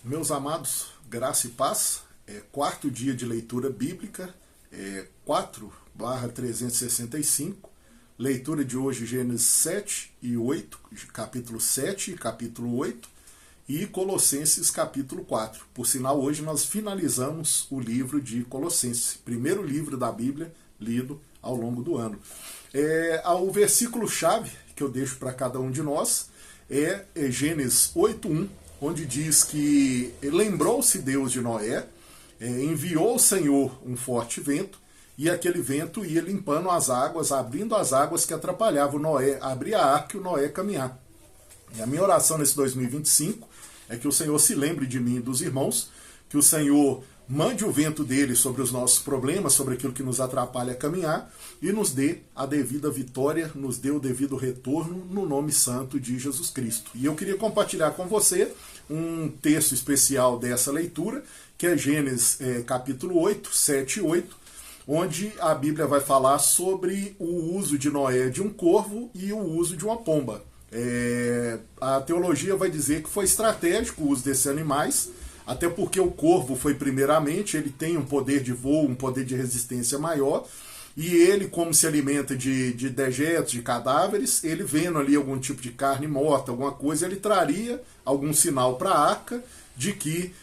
Meus amados, graça e paz, quarto dia de leitura bíblica, 4/365, leitura de hoje Gênesis 7 e 8, capítulo 7 e capítulo 8, e Colossenses capítulo 4. Por sinal, hoje nós finalizamos o livro de Colossenses, primeiro livro da Bíblia lido ao longo do ano. O versículo-chave que eu deixo para cada um de nós é Gênesis 8:1, onde diz que lembrou-se Deus de Noé, enviou o Senhor um forte vento, e aquele vento ia limpando as águas, abrindo as águas que atrapalhavam Noé, abrir a arca e o Noé caminhar. E a minha oração nesse 2025 é que o Senhor se lembre de mim e dos irmãos, que o Senhor mande o vento dele sobre os nossos problemas, sobre aquilo que nos atrapalha a caminhar, e nos dê a devida vitória, nos dê o devido retorno, no nome santo de Jesus Cristo. E eu queria compartilhar com você um texto especial dessa leitura, que é Gênesis capítulo 8, 7 e 8, onde a Bíblia vai falar sobre o uso de Noé de um corvo e o uso de uma pomba. A teologia vai dizer que foi estratégico o uso desses animais, até porque o corvo foi primeiramente, ele tem um poder de voo, um poder de resistência maior, e ele, como se alimenta de dejetos, de cadáveres, ele vendo ali algum tipo de carne morta, alguma coisa, ele traria algum sinal para a arca de que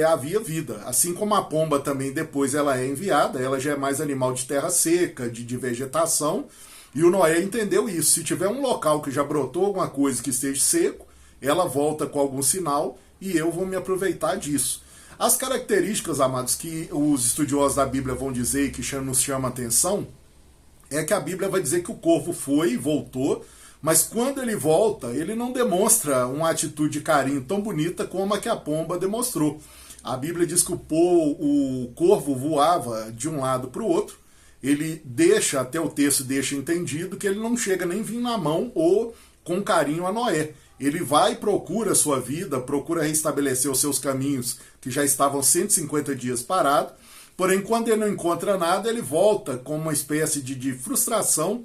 havia vida. Assim como a pomba também depois ela é enviada, ela já é mais animal de terra seca, de vegetação, e o Noé entendeu isso. Se tiver um local que já brotou alguma coisa que esteja seco, ela volta com algum sinal, e eu vou me aproveitar disso. As características, amados, que os estudiosos da Bíblia vão dizer e que nos chama a atenção, é que a Bíblia vai dizer que o corvo foi e voltou, mas quando ele volta, ele não demonstra uma atitude de carinho tão bonita como a que a pomba demonstrou. A Bíblia diz que o corvo voava de um lado para o outro, ele deixa, até o texto deixa entendido, que ele não chega nem vir na mão ou com carinho a Noé. Ele vai e procura a sua vida, procura restabelecer os seus caminhos que já estavam 150 dias parados, porém quando ele não encontra nada, ele volta com uma espécie de frustração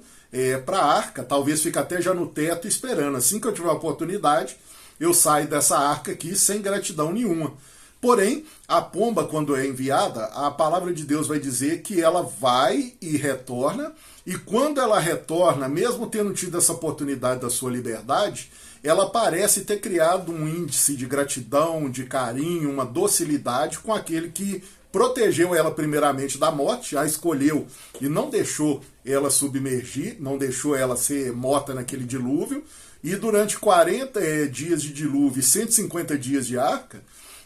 para a arca, talvez fique até já no teto esperando, assim que eu tiver a oportunidade, eu saio dessa arca aqui sem gratidão nenhuma. Porém, a pomba, quando é enviada, a palavra de Deus vai dizer que ela vai e retorna, e quando ela retorna, mesmo tendo tido essa oportunidade da sua liberdade, ela parece ter criado um índice de gratidão, de carinho, uma docilidade com aquele que protegeu ela primeiramente da morte, a escolheu e não deixou ela submergir, não deixou ela ser morta naquele dilúvio, e durante 40 dias de dilúvio e 150 dias de arca,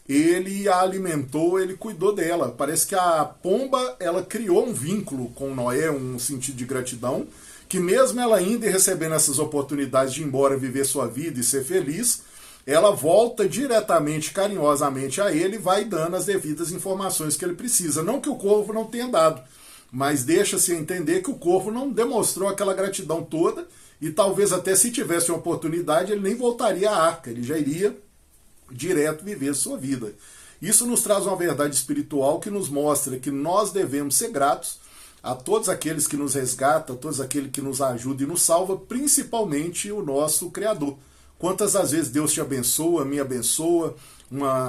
ele a alimentou, ele cuidou dela. Parece que a pomba, ela criou um vínculo com Noé, um sentido de gratidão, que mesmo ela indo e recebendo essas oportunidades de ir embora viver sua vida e ser feliz, ela volta diretamente, carinhosamente a ele e vai dando as devidas informações que ele precisa. Não que o corvo não tenha dado, mas deixa-se entender que o corvo não demonstrou aquela gratidão toda, e talvez até se tivesse uma oportunidade ele nem voltaria à arca, ele já iria direto viver sua vida. Isso nos traz uma verdade espiritual que nos mostra que nós devemos ser gratos a todos aqueles que nos resgatam, a todos aqueles que nos ajudam e nos salvam, principalmente o nosso Criador. Quantas das vezes Deus te abençoa, me abençoa,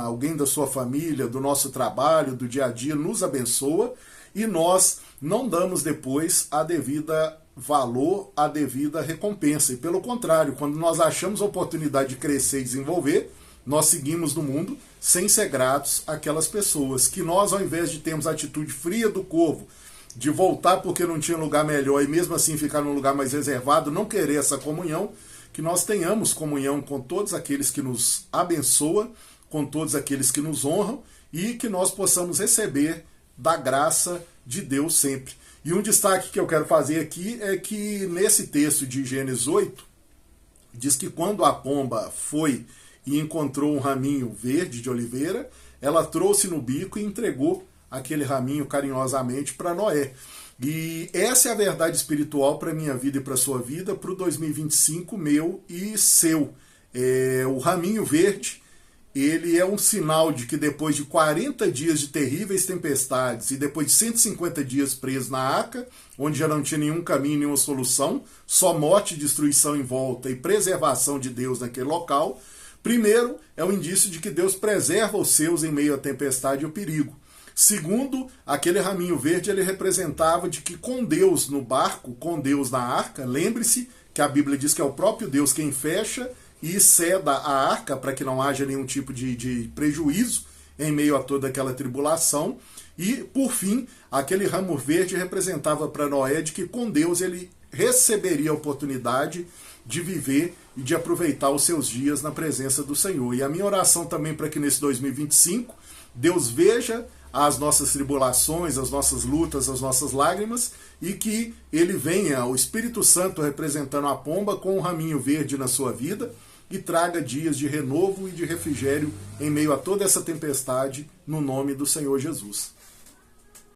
alguém da sua família, do nosso trabalho, do dia a dia, nos abençoa, e nós não damos depois a devida valor, a devida recompensa. E pelo contrário, quando nós achamos a oportunidade de crescer e desenvolver, nós seguimos no mundo sem ser gratos àquelas pessoas, que nós, ao invés de termos a atitude fria do corvo, de voltar porque não tinha lugar melhor e mesmo assim ficar num lugar mais reservado, não querer essa comunhão, que nós tenhamos comunhão com todos aqueles que nos abençoam, com todos aqueles que nos honram, e que nós possamos receber da graça de Deus sempre. E um destaque que eu quero fazer aqui é que nesse texto de Gênesis 8, diz que quando a pomba foi e encontrou um raminho verde de oliveira, ela trouxe no bico e entregou aquele raminho carinhosamente para Noé. E essa é a verdade espiritual para a minha vida e para a sua vida, para o 2025 meu e seu. O raminho verde, ele é um sinal de que depois de 40 dias de terríveis tempestades e depois de 150 dias preso na arca, onde já não tinha nenhum caminho, nenhuma solução, só morte e destruição em volta e preservação de Deus naquele local, Primeiro, é o indício de que Deus preserva os seus em meio à tempestade e ao perigo. Segundo, aquele raminho verde ele representava de que com Deus no barco, com Deus na arca, lembre-se que a Bíblia diz que é o próprio Deus quem fecha e ceda a arca para que não haja nenhum tipo de prejuízo em meio a toda aquela tribulação. E, por fim, aquele ramo verde representava para Noé de que com Deus ele receberia a oportunidade de viver e de aproveitar os seus dias na presença do Senhor. E a minha oração também para que nesse 2025 Deus veja as nossas tribulações, as nossas lutas, as nossas lágrimas, e que ele venha, o Espírito Santo representando a pomba com um raminho verde na sua vida, e traga dias de renovo e de refrigério em meio a toda essa tempestade, no nome do Senhor Jesus.